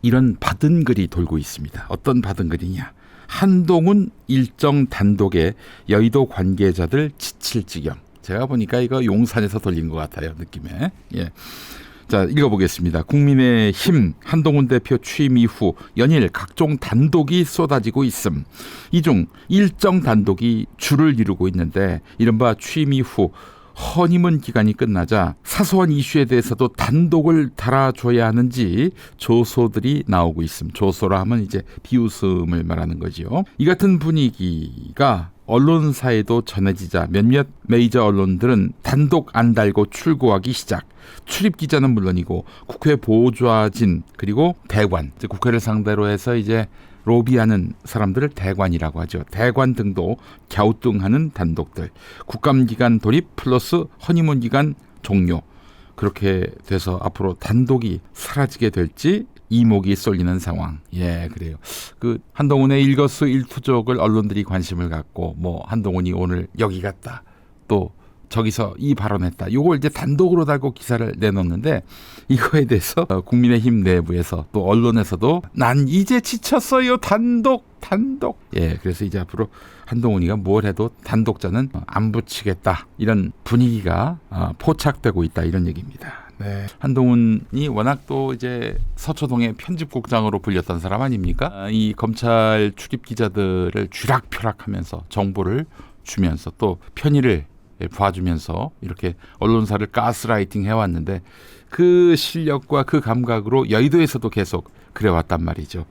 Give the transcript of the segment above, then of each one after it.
이런 받은 글이 돌고 있습니다. 어떤 받은 글이냐. 한동훈 일정 단독에 여의도 관계자들 지칠 지경. 제가 보니까 이거 용산에서 돌린 것 같아요. 느낌에. 예. 자, 읽어보겠습니다. 국민의힘 한동훈 대표 취임 이후 연일 각종 단독이 쏟아지고 있음. 이 중 일정 단독이 주를 이루고 있는데 이른바 취임 이후 허니문 기간이 끝나자 사소한 이슈에 대해서도 단독을 달아줘야 하는지 조소들이 나오고 있음. 조소라 하면 이제 비웃음을 말하는 거지요. 이 같은 분위기가 언론사에도 전해지자 몇몇 메이저 언론들은 단독 안 달고 출고하기 시작. 출입 기자는 물론이고 국회 보좌진 그리고 대관, 국회를 상대로 해서 이제 로비하는 사람들을 대관이라고 하죠. 대관 등도 갸우뚱하는 단독들. 국감기간 돌입 플러스 허니문 기간 종료. 그렇게 돼서 앞으로 단독이 사라지게 될지 이목이 쏠리는 상황. 예, 그래요. 그 한동훈의 일거수일투족을 언론들이 관심을 갖고 뭐 한동훈이 오늘 여기 갔다. 또 저기서 이 발언했다. 요걸 이제 단독으로 달고 기사를 내놓는데 이거에 대해서 국민의힘 내부에서 또 언론에서도 난 이제 지쳤어요. 단독. 예, 그래서 이제 앞으로 한동훈이가 뭘 해도 단독자는 안 붙이겠다. 이런 분위기가 포착되고 있다. 이런 얘기입니다. 네. 한동훈이 워낙 또 이제 서초동의 편집국장으로 불렸던 사람 아닙니까? 이 검찰 출입 기자들을 쥐락펴락하면서 정보를 주면서 또 편의를 봐주면서 이렇게 언론사를 가스라이팅 해왔는데 그 실력과 그 감각으로 여의도에서도 계속 그래왔단 말이죠.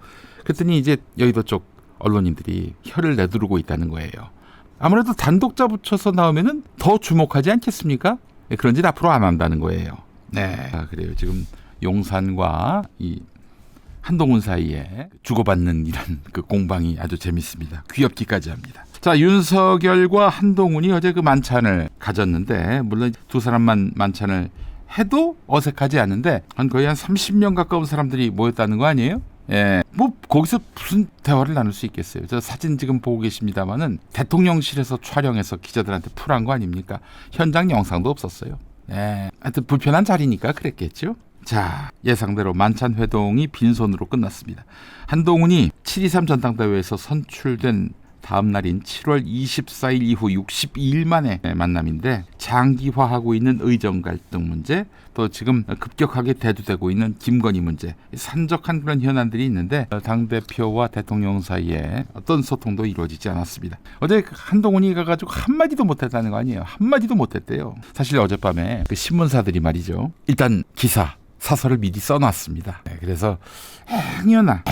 그랬더니 이제 여의도 쪽 언론인들이 혀를 내두르고 있다는 거예요. 아무래도 단독자 붙여서 나오면은 더 주목하지 않겠습니까? 그런지 앞으로 안 한다는 거예요. 네, 그래요. 지금 용산과 이 한동훈 사이에 주고받는 이런 그 공방이 아주 재밌습니다. 귀엽기까지 합니다. 자, 윤석열과 한동훈이 어제 그 만찬을 가졌는데 물론 두 사람만 만찬을 해도 어색하지 않은데 거의 한 30명 가까운 사람들이 모였다는 거 아니에요? 예, 뭐 거기서 무슨 대화를 나눌 수 있겠어요. 저 사진 지금 보고 계십니다만은 대통령실에서 촬영해서 기자들한테 풀한 거 아닙니까? 현장 영상도 없었어요. 예, 하여튼 불편한 자리니까 그랬겠죠. 자, 예상대로 만찬 회동이 빈손으로 끝났습니다. 한동훈이 7.23 전당대회에서 선출된 다음 날인 7월 24일 이후 62일 만에 만남인데 장기화하고 있는 의정 갈등 문제 또 지금 급격하게 대두되고 있는 김건희 문제 산적한 그런 현안들이 있는데 당대표와 대통령 사이에 어떤 소통도 이루어지지 않았습니다. 어제 한동훈이 가가지고 한마디도 못했다는 거 아니에요. 한마디도 못했대요. 사실 어젯밤에 그 신문사들이 말이죠. 일단 기사 사설을 미리 써놨습니다. 그래서 행여나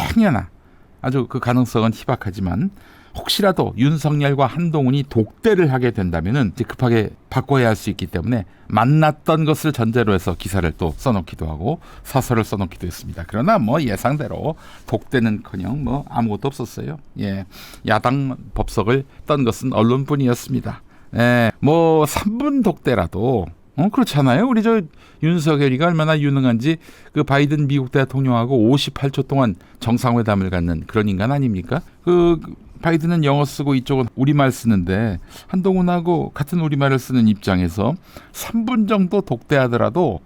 아주 그 가능성은 희박하지만 혹시라도 윤석열과 한동훈이 독대를 하게 된다면은 이제 급하게 바꿔야 할 수 있기 때문에 만났던 것을 전제로 해서 기사를 또 써놓기도 하고 사설을 써놓기도 했습니다. 그러나 뭐 예상대로 독대는커녕 뭐 아무것도 없었어요. 예, 야당 법석을 떤 것은 언론뿐이었습니다. 예, 뭐 3분 독대라도 그렇잖아요. 우리 저 윤석열이가 얼마나 유능한지 그 바이든 미국 대통령하고 58초 동안 정상회담을 갖는 그런 인간 아닙니까? 그 바이든은 영어 쓰고 이쪽은 우리말 쓰는데 한동훈하고 같은 우리말을 쓰는 입장에서 3분 정도 독대하더라도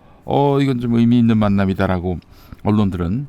이건 좀 의미 있는 만남이다라고 언론들은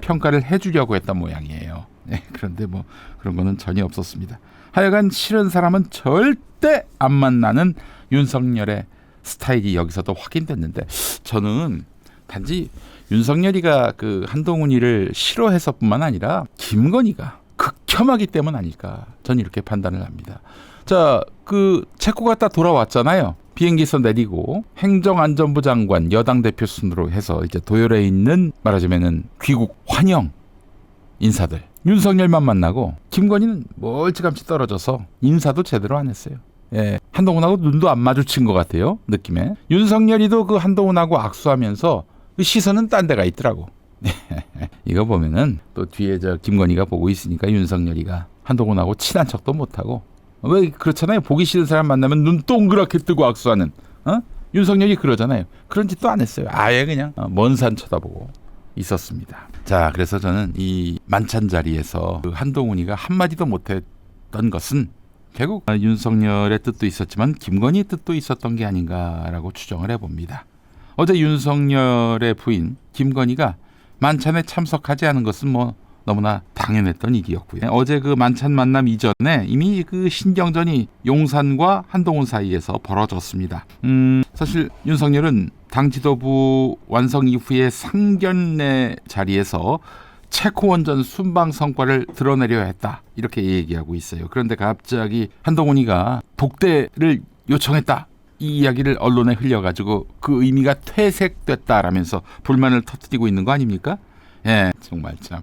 평가를 해주려고 했던 모양이에요. 네, 그런데 뭐 그런 거는 전혀 없었습니다. 하여간 싫은 사람은 절대 안 만나는 윤석열의 스타일이 여기서도 확인됐는데 저는 단지 윤석열이가 그 한동훈이를 싫어해서뿐만 아니라 김건희가 극혐하기 때문 아닐까 저는 이렇게 판단을 합니다. 자, 그 체코 갔다 돌아왔잖아요. 비행기에서 내리고 행정안전부 장관 여당 대표 순으로 해서 이제 도열에 있는 말하자면은 귀국 환영 인사들 윤석열만 만나고 김건희는 멀찌감치 떨어져서 인사도 제대로 안 했어요. 예, 한동훈하고 눈도 안 마주친 것 같아요. 느낌에. 윤석열이도 그 한동훈하고 악수하면서 그 시선은 딴 데가 있더라고. 이거 보면은 또 뒤에 저 김건희가 보고 있으니까 윤석열이가 한동훈하고 친한 척도 못하고 왜 그렇잖아요. 보기 싫은 사람 만나면 눈 동그랗게 뜨고 악수하는 윤석열이 그러잖아요. 그런 짓도 안 했어요. 아예 그냥 먼 산 쳐다보고 있었습니다. 자, 그래서 저는 이 만찬 자리에서 그 한동훈이가 한마디도 못했던 것은 결국 윤석열의 뜻도 있었지만 김건희의 뜻도 있었던 게 아닌가라고 추정을 해봅니다. 어제 윤석열의 부인 김건희가 만찬에 참석하지 않은 것은 뭐 너무나 당연했던 일이었고요. 어제 그 만찬 만남 이전에 이미 그 신경전이 용산과 한동훈 사이에서 벌어졌습니다. 사실 윤석열은 당 지도부 완성 이후에 상견례 자리에서 체코 원전 순방 성과를 드러내려 했다, 이렇게 얘기하고 있어요. 그런데 갑자기 한동훈이가 독대를 요청했다, 이 이야기를 언론에 흘려가지고 그 의미가 퇴색됐다라면서 불만을 터뜨리고 있는 거 아닙니까? 예, 정말 참.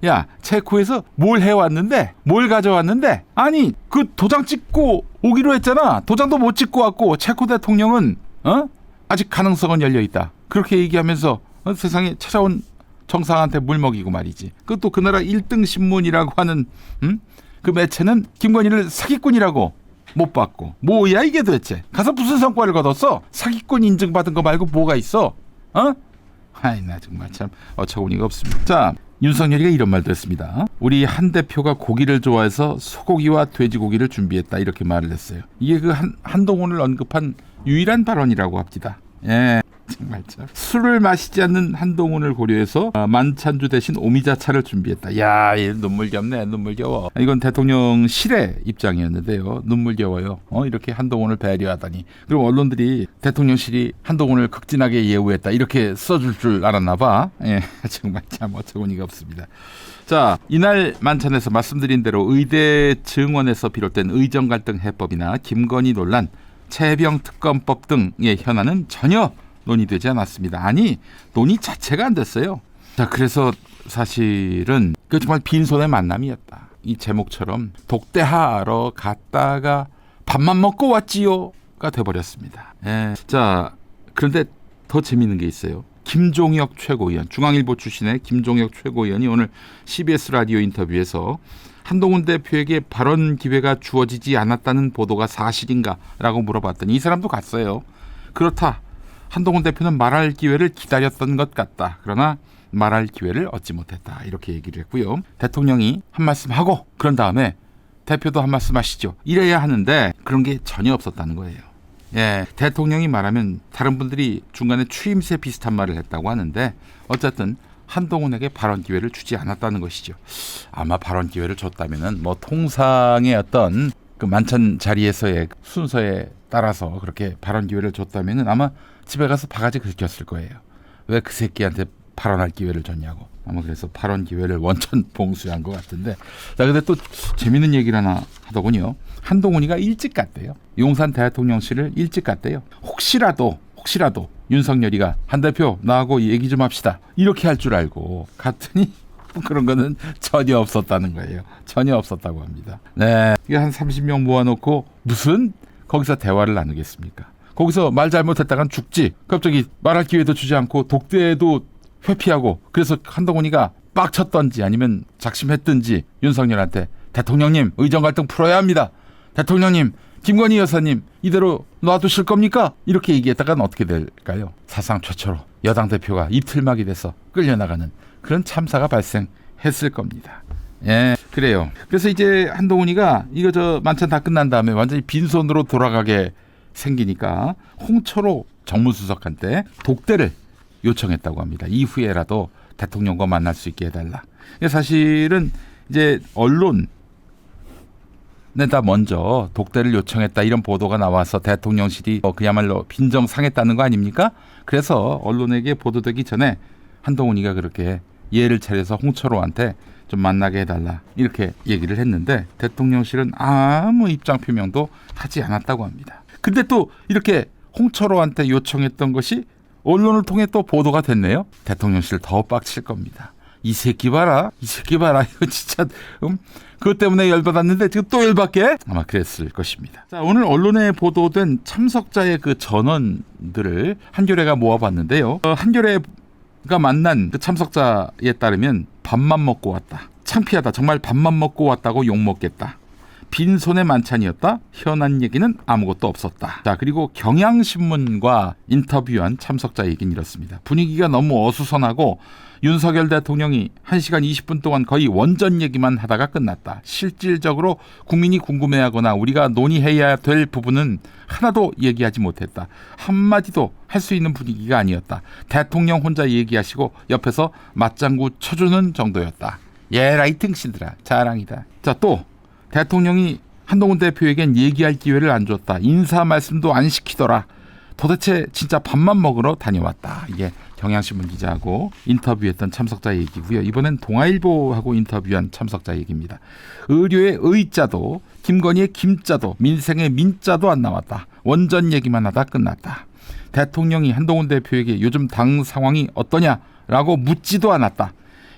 야, 체코에서 뭘 해왔는데, 뭘 가져왔는데, 아니 그 도장 찍고 오기로 했잖아. 도장도 못 찍고 왔고, 체코 대통령은 아직 가능성은 열려있다, 그렇게 얘기하면서 세상에 찾아온 정상한테 물 먹이고 말이지. 그것도 그 나라 1등 신문이라고 하는 그 매체는 김건희를 사기꾼이라고 못 봤고, 뭐야 이게 도대체. 가서 무슨 성과를 거뒀어? 사기꾼 인증받은 거 말고 뭐가 있어? 아이, 나 정말 참 어처구니가 없습니다. 자, 윤석열이가 이런 말도 했습니다. 우리 한 대표가 고기를 좋아해서 소고기와 돼지고기를 준비했다, 이렇게 말을 했어요. 이게 그 한동훈을 언급한 유일한 발언이라고 합니다. 예, 정말 참. 술을 마시지 않는 한동훈을 고려해서 만찬주 대신 오미자차를 준비했다. 야, 눈물겹네, 눈물겨워. 이건 대통령실의 입장이었는데요. 눈물겨워요. 이렇게 한동훈을 배려하다니. 그럼 언론들이 대통령실이 한동훈을 극진하게 예우했다, 이렇게 써줄 줄 알았나 봐. 예, 정말 참 어처구니가 없습니다. 자, 이날 만찬에서 말씀드린 대로 의대 증원에서 비롯된 의정 갈등 해법이나 김건희 논란, 최혜병 특검법 등의 현안은 전혀 논의되지 않았습니다. 아니, 논의 자체가 안 됐어요. 자, 그래서 사실은 그 정말 빈손의 만남이었다. 이 제목처럼 독대하러 갔다가 밥만 먹고 왔지요가 돼버렸습니다. 예. 자, 그런데 더 재미있는 게 있어요. 김종혁 최고위원, 중앙일보 출신의 김종혁 최고위원이 오늘 CBS 라디오 인터뷰에서 한동훈 대표에게 발언 기회가 주어지지 않았다는 보도가 사실인가? 라고 물어봤더니 이 사람도 갔어요. 그렇다. 한동훈 대표는 말할 기회를 기다렸던 것 같다. 그러나 말할 기회를 얻지 못했다, 이렇게 얘기를 했고요. 대통령이 한 말씀 하고 그런 다음에 대표도 한 말씀 하시죠, 이래야 하는데 그런 게 전혀 없었다는 거예요. 예, 대통령이 말하면 다른 분들이 중간에 추임새 비슷한 말을 했다고 하는데 어쨌든 한동훈에게 발언 기회를 주지 않았다는 것이죠. 아마 발언 기회를 줬다면은 뭐 통상의 어떤 그 만찬 자리에서의 순서에 따라서 그렇게 발언 기회를 줬다면은 아마 집에 가서 바가지 긁혔을 거예요. 왜 그 새끼한테 발언할 기회를 줬냐고. 아마 그래서 발언 기회를 원천 봉쇄한 것 같은데. 자, 근데 또 재밌는 얘기를 하나 하더군요. 한동훈이가 일찍 갔대요. 용산 대통령실을 일찍 갔대요. 혹시라도 윤석열이가 한 대표 나하고 얘기 좀 합시다, 이렇게 할 줄 알고 갔더니 그런 거는 전혀 없었다는 거예요. 전혀 없었다고 합니다. 네, 이게 한 30명 모아놓고 무슨 거기서 대화를 나누겠습니까? 거기서 말 잘못했다간 죽지. 갑자기 말할 기회도 주지 않고 독대도 회피하고, 그래서 한동훈이가 빡쳤던지 아니면 작심했든지 윤석열한테 대통령님 의정 갈등 풀어야 합니다. 대통령님, 김건희 여사님 이대로 놔두실 겁니까? 이렇게 얘기했다간 어떻게 될까요? 사상 최초로 여당 대표가 입틀막이 돼서 끌려나가는 그런 참사가 발생했을 겁니다. 예, 그래요. 그래서 이제 한동훈이가 이거 저 만찬 다 끝난 다음에 완전히 빈손으로 돌아가게 생기니까 홍철호 정무수석한테 독대를 요청했다고 합니다. 이후에라도 대통령과 만날 수 있게 해달라. 사실은 이제 언론에다 먼저 독대를 요청했다, 이런 보도가 나와서 대통령실이 그야말로 빈정상했다는 거 아닙니까? 그래서 언론에게 보도되기 전에 한동훈이가 그렇게 예를 차려서 홍철호한테 좀 만나게 해달라, 이렇게 얘기를 했는데 대통령실은 아무 입장 표명도 하지 않았다고 합니다. 근데 또 이렇게 홍철호한테 요청했던 것이 언론을 통해 또 보도가 됐네요. 대통령실 더 빡칠 겁니다. 이 새끼 봐라, 이거 진짜 그것 때문에 열받았는데 지금 또 열받게? 아마 그랬을 것입니다. 자, 오늘 언론에 보도된 참석자의 그 전원들을 한겨레가 모아봤는데요. 한겨레가 만난 그 참석자에 따르면 밥만 먹고 왔다, 창피하다, 정말 밥만 먹고 왔다고 욕먹겠다, 빈손의 만찬이었다. 현안 얘기는 아무것도 없었다. 자, 그리고 경향신문과 인터뷰한 참석자 얘기는 이렇습니다. 분위기가 너무 어수선하고 윤석열 대통령이 1시간 20분 동안 거의 원전 얘기만 하다가 끝났다. 실질적으로 국민이 궁금해하거나 우리가 논의해야 될 부분은 하나도 얘기하지 못했다. 한마디도 할 수 있는 분위기가 아니었다. 대통령 혼자 얘기하시고 옆에서 맞장구 쳐주는 정도였다. 예라이 등신들아, 자랑이다. 자, 또 대통령이 한동훈 대표에겐 얘기할 기회를 안 줬다. 인사 말씀도 안 시키더라. 도대체 진짜 밥만 먹으러 다녀왔다. 이게 경향신문 기자하고 인터뷰했던 참석자 얘기고요. 이번엔 동아일보하고 인터뷰한 참석자 얘기입니다. 의료의 의자도 김건희의 김자도 민생의 민자도 안 나왔다. 원전 얘기만 하다 끝났다. 대통령이 한동훈 대표에게 요즘 당 상황이 어떠냐라고 묻지도 않았다.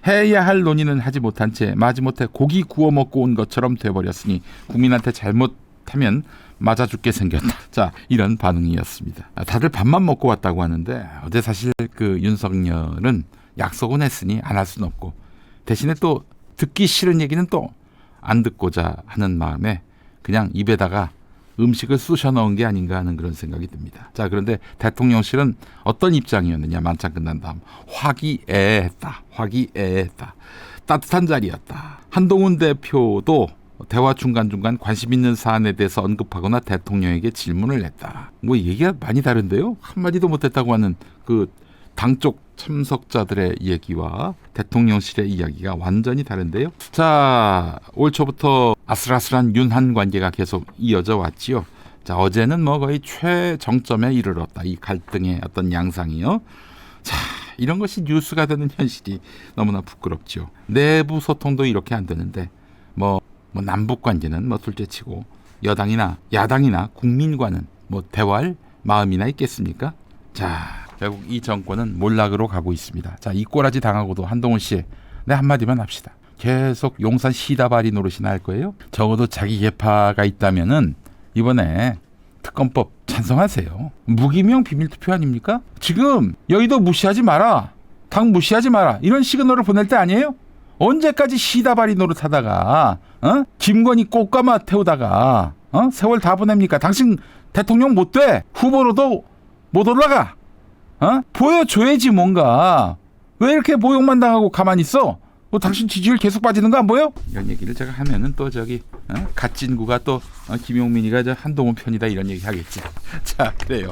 해야 할 논의는 하지 못한 채 마지못해 고기 구워 먹고 온 것처럼 돼버렸으니 국민한테 잘못하면 맞아 죽게 생겼다. 자, 이런 반응이었습니다. 다들 밥만 먹고 왔다고 하는데 어제 사실 그 윤석열은 약속은 했으니 안 할 수는 없고 대신에 또 듣기 싫은 얘기는 또 안 듣고자 하는 마음에 그냥 입에다가 음식을 쑤셔 넣은 게 아닌가 하는 그런 생각이 듭니다. 자, 그런데 대통령실은 어떤 입장이었느냐. 만찬 끝난 다음 화기애애했다. 화기애애했다. 따뜻한 자리였다. 한동훈 대표도 대화 중간중간 관심 있는 사안에 대해서 언급하거나 대통령에게 질문을 했다. 뭐 얘기가 많이 다른데요. 한마디도 못했다고 하는 그 당 쪽 참석자들의 얘기와 대통령실의 이야기가 완전히 다른데요. 자, 올 초부터 아슬아슬한 윤한 관계가 계속 이어져 왔지요. 자, 어제는 뭐 거의 최정점에 이르렀다. 이 갈등의 어떤 양상이요. 자, 이런 것이 뉴스가 되는 현실이 너무나 부끄럽죠. 내부 소통도 이렇게 안 되는데 뭐 남북 관계는 뭐 둘째치고 여당이나 야당이나 국민과는 뭐 대화할 마음이나 있겠습니까? 자, 결국 이 정권은 몰락으로 가고 있습니다. 자, 이 꼬라지 당하고도 한동훈 씨, 네, 한마디만 합시다. 계속 용산 시다바리 노릇이나 할 거예요? 적어도 자기 계파가 있다면은 이번에 특검법 찬성하세요. 무기명 비밀투표 아닙니까? 지금 여의도 무시하지 마라. 당 무시하지 마라. 이런 시그널을 보낼 때 아니에요? 언제까지 시다바리 노릇하다가 김건희 꽃가마 태우다가 세월 다 보냅니까? 당신 대통령 못 돼. 후보로도 못 올라가. 보여줘야지 뭔가. 왜 이렇게 모욕만 당하고 가만히 있어? 뭐 당신 지지율 계속 빠지는 거 안 보여? 이런 얘기를 제가 하면은 또 저기 갓진구가 또 김용민이가 저 한동훈 편이다 이런 얘기 하겠지. 자, 그래요.